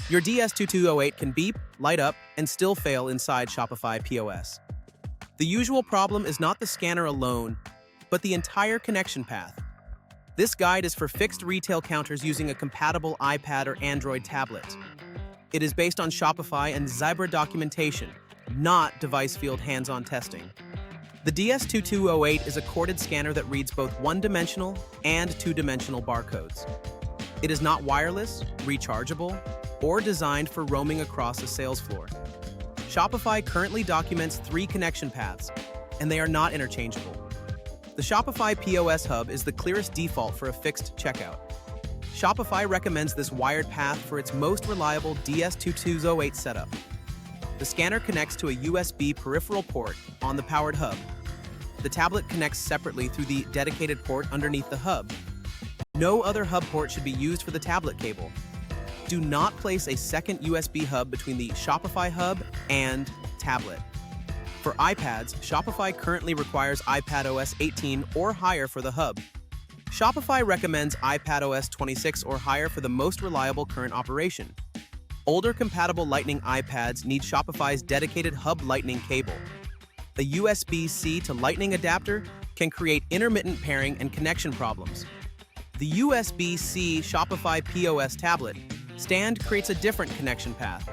Your DS2208 can beep, light up, and still fail inside Shopify POS. The usual problem is not the scanner alone, but the entire connection path. This guide is for fixed retail counters using a compatible iPad or Android tablet. It is based on Shopify and Zebra documentation, not Devicefield hands-on testing. The DS2208 is a corded scanner that reads both one-dimensional and two-dimensional barcodes. It is not wireless, rechargeable, or designed for roaming across a sales floor. Shopify currently documents 3 connection paths, and they are not interchangeable. The Shopify POS Hub is the clearest default for a fixed checkout. Shopify recommends this wired path for its most reliable DS2208 setup. The scanner connects to a USB peripheral port on the powered hub. The tablet connects separately through the dedicated port underneath the hub. No other hub port should be used for the tablet cable. Do not place a second USB hub between the Shopify hub and tablet. For iPads, Shopify currently requires iPadOS 18 or higher for the hub. Shopify recommends iPadOS 26 or higher for the most reliable current operation. Older compatible Lightning iPads need Shopify's dedicated hub Lightning cable. A USB-C to Lightning adapter can create intermittent pairing and connection problems. The USB-C Shopify POS tablet stand creates a different connection path.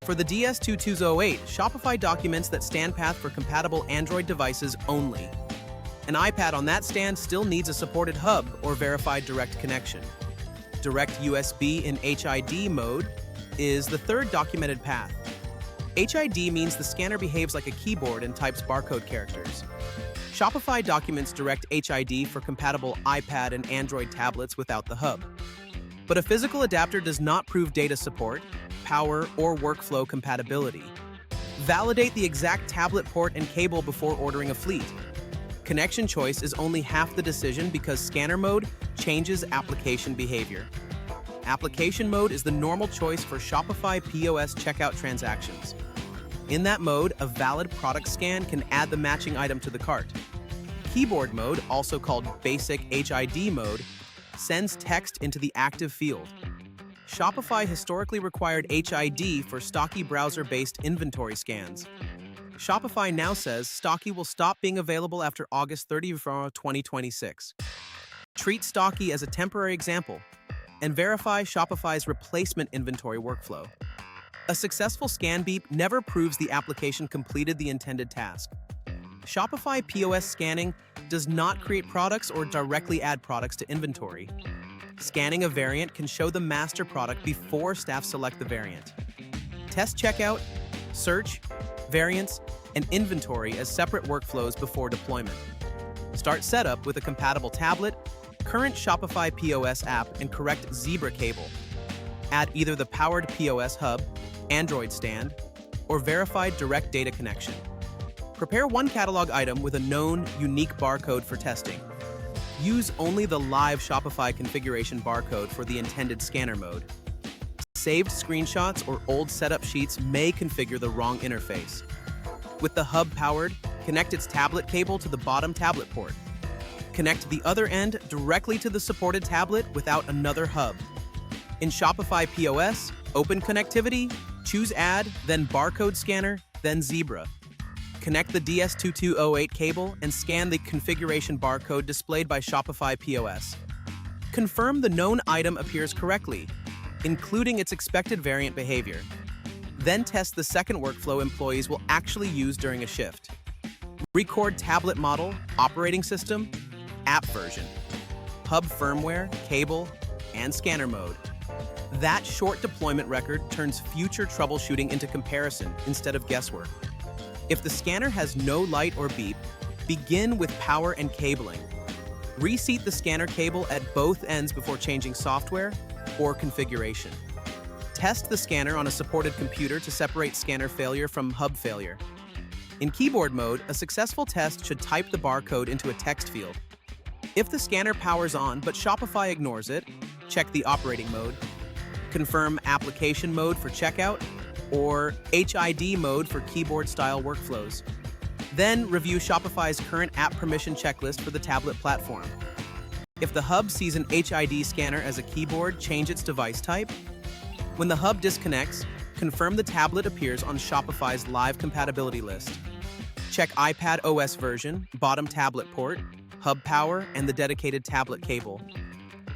For the DS2208, Shopify documents that stand path for compatible Android devices only. An iPad on that stand still needs a supported hub or verified direct connection. Direct USB in HID mode is the third documented path. HID means the scanner behaves like a keyboard and types barcode characters. Shopify documents direct HID for compatible iPad and Android tablets without the hub. But a physical adapter does not prove data support, power, or workflow compatibility. Validate the exact tablet port and cable before ordering a fleet. Connection choice is only half the decision because scanner mode changes application behavior. Application mode is the normal choice for Shopify POS checkout transactions. In that mode, a valid product scan can add the matching item to the cart. Keyboard mode, also called basic HID mode, sends text into the active field. Shopify historically required HID for Stocky browser-based inventory scans. Shopify now says Stocky will stop being available after August 30, 2026. Treat Stocky as a temporary example and verify Shopify's replacement inventory workflow. A successful scan beep never proves the application completed the intended task. Shopify POS scanning does not create products or directly add products to inventory. Scanning a variant can show the master product before staff select the variant. Test checkout, search, variants, and inventory as separate workflows before deployment. Start setup with a compatible tablet, current Shopify POS app, and correct Zebra cable. Add either the powered POS hub, Android stand, or verified direct data connection. Prepare one catalog item with a known, unique barcode for testing. Use only the live Shopify configuration barcode for the intended scanner mode. Saved screenshots or old setup sheets may configure the wrong interface. With the hub powered, connect its tablet cable to the bottom tablet port. Connect the other end directly to the supported tablet without another hub. In Shopify POS, open connectivity, choose Add, then Barcode Scanner, then Zebra. Connect the DS2208 cable and scan the configuration barcode displayed by Shopify POS. Confirm the known item appears correctly, including its expected variant behavior. Then test the second workflow employees will actually use during a shift. Record tablet model, operating system, app version, hub firmware, cable, and scanner mode. That short deployment record turns future troubleshooting into comparison instead of guesswork. If the scanner has no light or beep, begin with power and cabling. Reseat the scanner cable at both ends before changing software or configuration. Test the scanner on a supported computer to separate scanner failure from hub failure. In keyboard mode, a successful test should type the barcode into a text field. If the scanner powers on but Shopify ignores it, check the operating mode. Confirm application mode for checkout or HID mode for keyboard-style workflows. Then review Shopify's current app permission checklist for the tablet platform. If the hub sees an HID scanner as a keyboard, change its device type. When the hub disconnects, confirm the tablet appears on Shopify's live compatibility list. Check iPad OS version, bottom tablet port, hub power, and the dedicated tablet cable.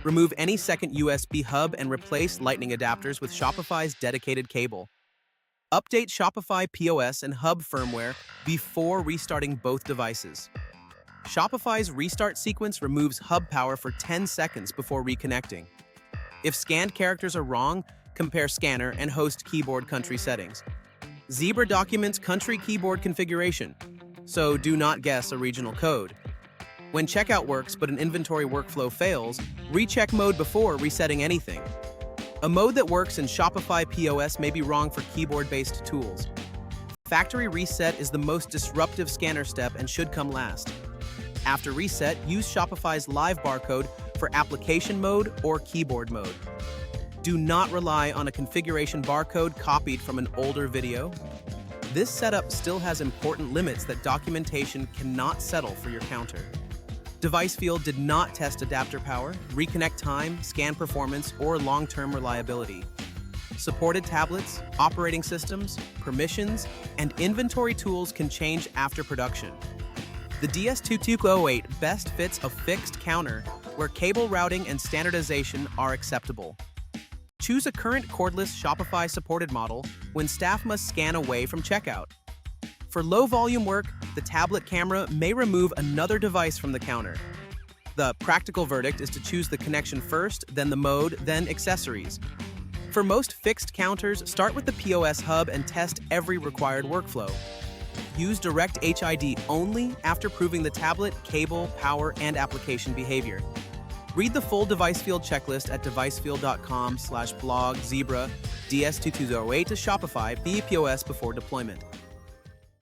Remove any second USB hub and replace Lightning adapters with Shopify's dedicated cable. Update Shopify POS and Hub firmware before restarting both devices. Shopify's restart sequence removes hub power for 10 seconds before reconnecting. If scanned characters are wrong, compare scanner and host keyboard country settings. Zebra documents country keyboard configuration, so do not guess a regional code. When checkout works but an inventory workflow fails, recheck mode before resetting anything. A mode that works in Shopify POS may be wrong for keyboard-based tools. Factory reset is the most disruptive scanner step and should come last. After reset, use Shopify's live barcode for application mode or keyboard mode. Do not rely on a configuration barcode copied from an older video. This setup still has important limits that documentation cannot settle for your counter. Devicefield did not test adapter power, reconnect time, scan performance, or long-term reliability. Supported tablets, operating systems, permissions, and inventory tools can change after production. The DS2208 best fits a fixed counter where cable routing and standardization are acceptable. Choose a current cordless Shopify-supported model when staff must scan away from checkout. For low-volume work, the tablet camera may remove another device from the counter. The practical verdict is to choose the connection first, then the mode, then accessories. For most fixed counters, start with the POS hub and test every required workflow. Use direct HID only after proving the tablet, cable, power, and application behavior. Read the full Devicefield checklist at devicefield.com/blog Zebra DS2208 to Shopify via POS before deployment.